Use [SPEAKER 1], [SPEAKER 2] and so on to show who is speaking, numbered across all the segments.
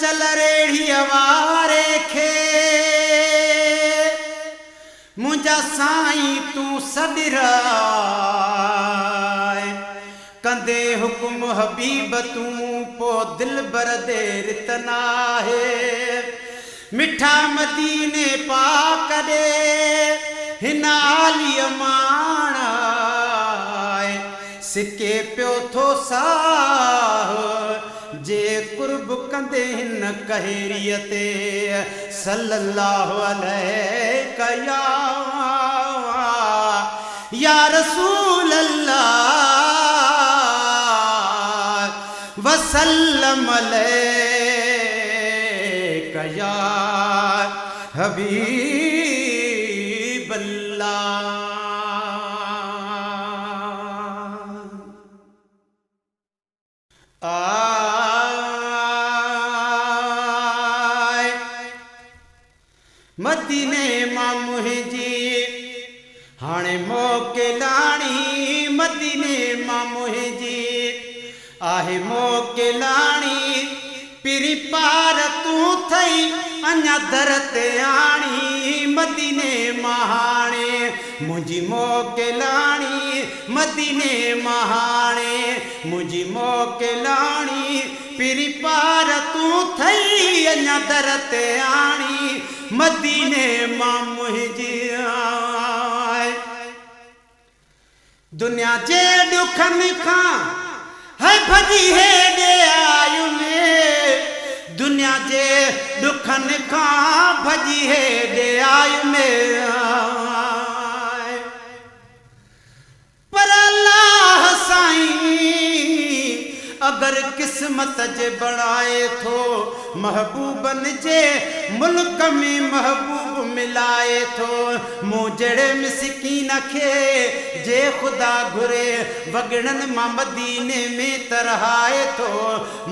[SPEAKER 1] चल रेड़ी वारे खे मुंहिंजा साईं तूं सॾिराए कंदे हुकुम हबीब तूं पो दिल बर देर तनाहे मिठा मदीने पाक दे हिन आलीअ माणाए सिके पियो थो साह जे कुर्ब कंदे हिन कहेरीअ ते सल्लल्लाहु अलैहि या रसूल अल्लाह वसल्लम अलैका या हबीब अल्लाह। मदीने मां मुंहिंजी हाणे मोकिलाणी मदीने मां मुंहिंजी आहे मोकिलाणी पिरी पार तूं थई अञा दर ते आणी मदीने मां हाणे मुंहिंजी मोकिलाणी मदीने मां हाणे मुंहिंजी मोकिलाणी पिरी पार तूं थई अञा दर ते आणी मदीने मां मुंहिंजी दुनिया जे ॾुखनि खां है भॼी हेॾे आयुमि दुनिया जे ॾुखनि खां भॼी हेॾे आयुमि पर अल्लाह साईं अगरि क़िस्मत जे बणाए थो महबूबनि जे मुल्क में महबूब मिलाए थो मूं जहिड़े मिसकीन खे जे ख़ुदा घुरे वॻड़नि मां मदीने में तरहाए थो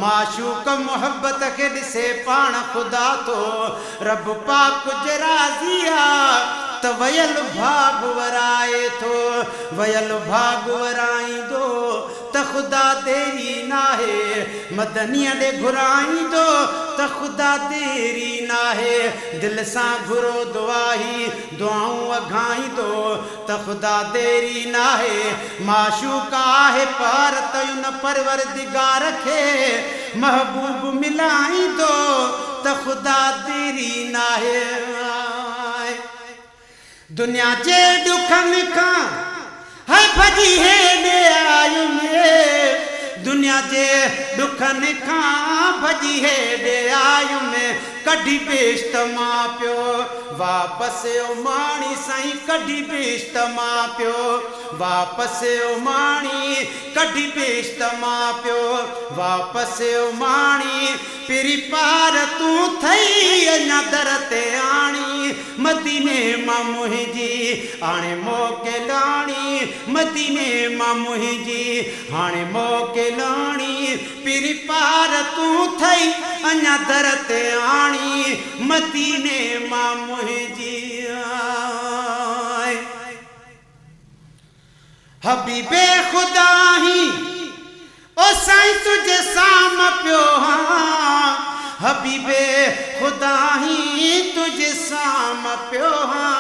[SPEAKER 1] माशूक मोहब्बत खे ॾिसे पाण ख़ुदा थो रब पाक जे राज़ी आहे त वयल भाग वराए थो वयल भाग वराईंदो त ख़ुदा देरी नाहे मदनीअ ॾे घुराईंदो त ख़ुदा देरी नाहे दिल सां घुरो दुआई दुआऊं अघाईंदो त ख़ुदा देरी नाहे माशूक आहे पार तयुन परवरदिगार खे महबूब मिलाईंदो त ख़ुदा देरी नाहे दुनिया जे ॾुखनि खां है भॼी हेॾे आयुमि दुनिया जे ॾुखनि खां भॼी हेॾे आयुमि कढी बेश्त मां पियो वापसि ओ माणी साईं कढी बेश्त मां पियो वापसि ओ माणी कढी बेश्त मां पियो वापसि ओ माणी पिरी पार तूं थई अञा दर ते आणी मदीने मां मुंहिंजी हाणे मोकिलाणी मदीने मां मुंहिंजी हाणे मोकिलाणी पिरी पार तूं थई अञा दर ते आणी मदीने मां मुंहिंजी हबीबे ख़ुदा ही ओ साईं तुझे साम पियो हाँ हबीबे ख़ुदा ही तुझे साम पियो हाँ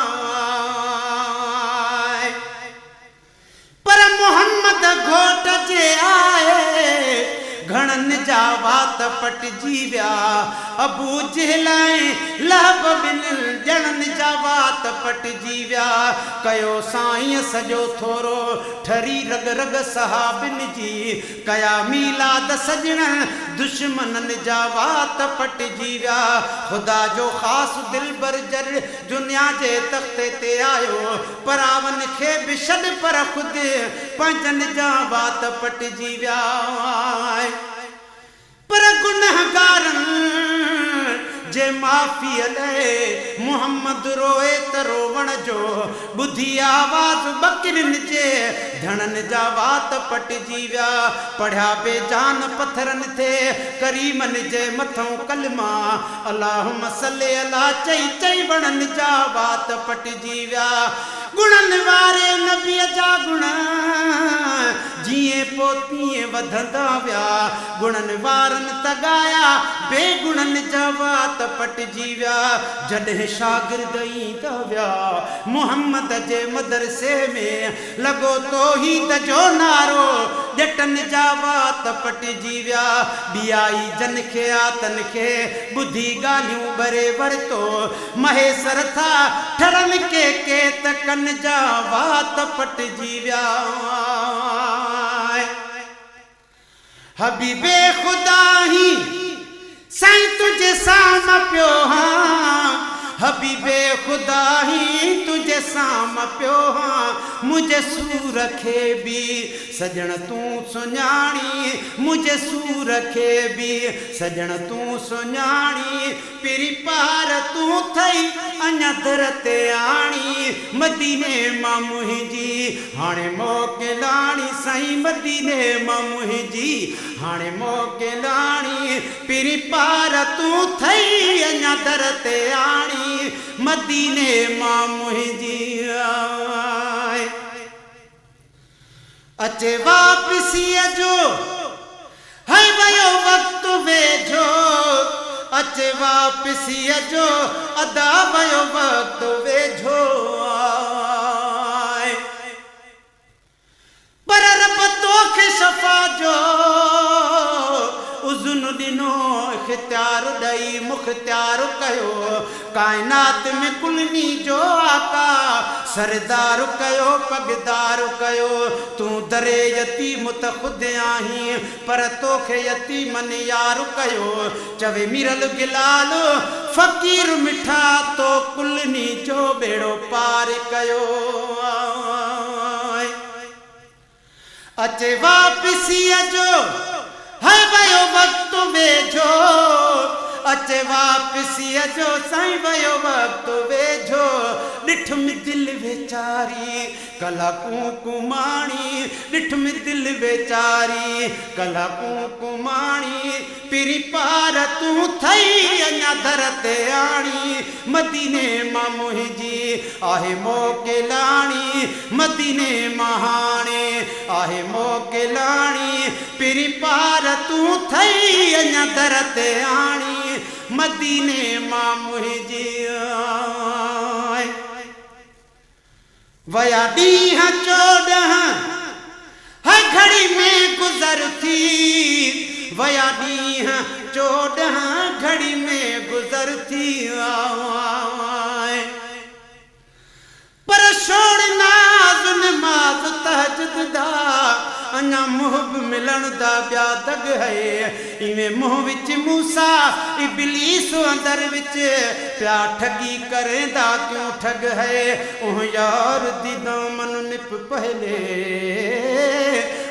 [SPEAKER 1] पर मोहम्मद घोट जे आए घणनि जा वात पटिजी विया अबू जहल लहब बिन ॼणनि जा वात पटिजी विया कयो साईं सॼो थोरो ठरी रग रग सहाबिन जी कया मीलाद सजणनि दुश्मननि जा वात पटिजी विया ख़ुदा जो ख़ासि दिलबर जर दुनिया जे तख़्ते ते आयो परावन खे बि छॾ पर ख़ुदि पंहिंजनि जा वात पटिजी विया पर गुनहगारनि जे माफ़ीअ लाइ मुहम्मद रोए त रोवण जो ॿुधी आवाज़ बकरिन जे धणनि जा वात पटिजी विया पढ़िया बेजान पत्थरनि थे करीमनि जे मथां कलमा अल्लाहुम्मा सल्ली अला चई चई वणनि जा वात पटिजी विया गुणनि वारे नबीअ जा गुण जिए पोतीअ वधंदा विया गुणनि वारनि तगाया बेगुणनि जा वात पटिजी विया जॾहिं शागिर्द ईंदा विया मुहम्मद जे मदरसे में लॻो तौहीद जो नारो ॼटनि जा वात पटिजी विया ॿियाई जन खे आतन खे ॿुधी ॻाल्हियूं भरे वरितो महेसर था ठरनि के त कन जा वात पटिजी विया हबीबे खुदा ही साईं तुझे साम पियो हाँ हबीबे खुदा ही तुझे साम पियो हाँ मुझे सूर खे भी सजण तूं सुञाणी मुझे सूर खे भी सजण तूं सुञाणी पिरी पार तूं थई अञा दर ते आणी मदीने मां मुंहिंजी हाणे मोकिलाणी साईं मदीने मां मुंहिंजी हाणे मोकिलाणी पिरी पार तूं थई अञा दर ते आणी मदीने मां मुंहिंजी अचे वापसीअ जो है वयो वक्त वेझो अचे वापसीअ जो अदा वयो वक्त वेझो पर रब तोखे शफ़ा जो उज़ुन ॾिनो इख्तियार ॾेई मुख्तियार कयो काइनात में कुलनी जो आका सरदार कयो पगदार कयो तूं दरे यतीम त ख़ुदि आहीं पर तोखे यतीमन यार कयो चवे मिरल गिलाल फ़कीर मिठा तो कुलनी जो बेड़ो पार कयो अचे वापसीअ जो है वयो वक्त वेझो अचे वापसीअ जो साईं वयो वक्त वेझो ॾिठ में दिलि वेचारी कलाकूं कुमाणी ॾिठ में दिलि वेचारी कलाकूं कुमाणी पिरी पार तूं थई अञा दर ते आणी मदीने मां मुंहिंजी आहे मोकिलाणी मदीने मां हाणे आहे मोकिलाणी पिरी पार तूं थई अञा दर ते आणी मदीने मां मुंहिंजी वया ॾींहं चोॾहं है घड़ी में गुज़र थी वया ॾींहं चोॾहं घड़ी में गुज़र थी पर शोड़ नाज़ नमाज़ तहज्जुद दा अञा मुहब मिलन दा ॿिया दग है इवें मुंह विच मूसा इबलीस अंदर विच प्या ठगी करेंदा क्यों ठग है ओह यार दी दामन निप पहले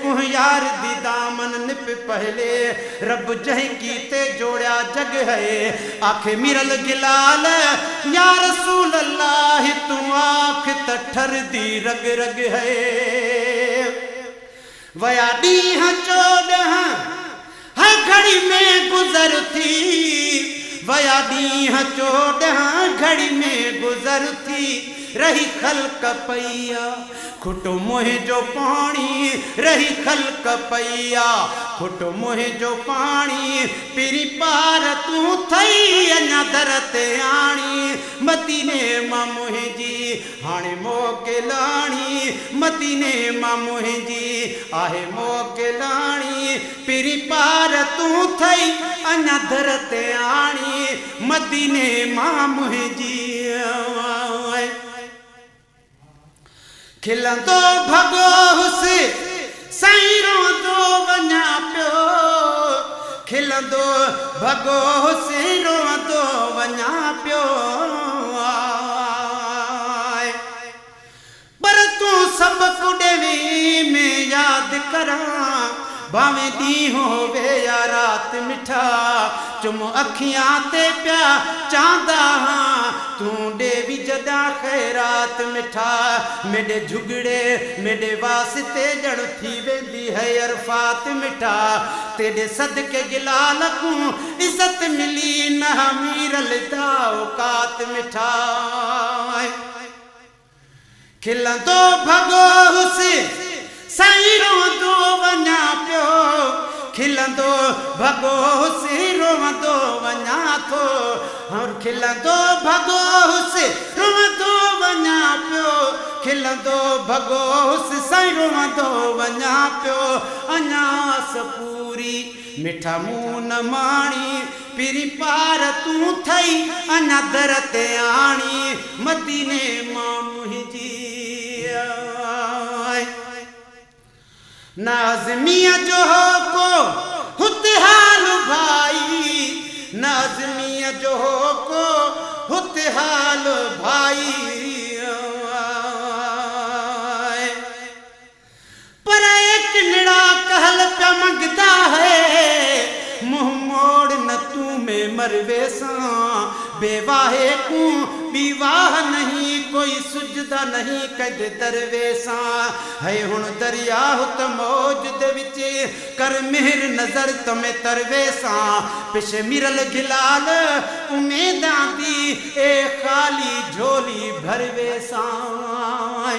[SPEAKER 1] ओह यार दी दामन निप पहले रब जहीं कीते जोड़िया जग है आखे मिरल गिलाल या रसूल अल्लाह तू आख त ठर दी रग रग है वया ॾींहं चोॾहं है घड़ी में गुज़र थी वया ॾींहं चोॾहं घड़ी में गुज़र थी रही ख़ल्क़ पईया खुटो मुंहिं जो पाणी रही ख़ल्क़ पईया खुटो मुंहिं जो पाणी पिरी पार तूं थई अञा दर ते आणी मदीने मां मुंहिंजी हाणे मोकिलाणी मदीने मां मुंहिंजी आहे मोकिलाणी पिरी पार तूं थई अञा दर ते आणी मदीने मां मुंहिंजी खिलंदो भॻो हुसे साईं रोंदो वञा पियो खिलंदो भॻो हुसे रोंदो वञा पियो पर तूं सबक़ ॾेवी में यादि करां भावें ॾींहुं होवे या राति मिठा चुम अखियां ते पिया चांदा तूं ॾेवी जॾा ख़ैरात मिठा मेॾे झुगड़े मेॾे वास्ते ॼण थी वेंदी है अरफात मिठा तेॾे सदके गिलाल कूं इज़त मिली न मीरल दा औकात मिठा खिलंदो भॻो हुसे साईं रोंदो वञा पियो खिलंदो भॻो से रोंदो वञा थो और खिलंदो भॻो से रोंदो वञा पियो खिलंदो भॻो से साईं रोंदो वञा पियो अञा पूरी मिठा मुंहुं न माणी पिरी पार तूं थई अञा दर ते आणी मदीने मां मुंहिंजी नाज़मीअ जो को हुते हाल भाई नाज़मीअ जो को हुते हाल भाई पर एक निड़ा कहल प्या मंगता है मुंह मोड़ न तू में मरवे सां बेवाहे को विवाह नहीं कोई सुजदा नहीं कद दरवे सां है हुण दरिया हुत मौज दे विच कर मेहर नजर तमें तरवे सां पिछे मिरल गिलाल उमेदां दी ए खाली झोली भरवे सां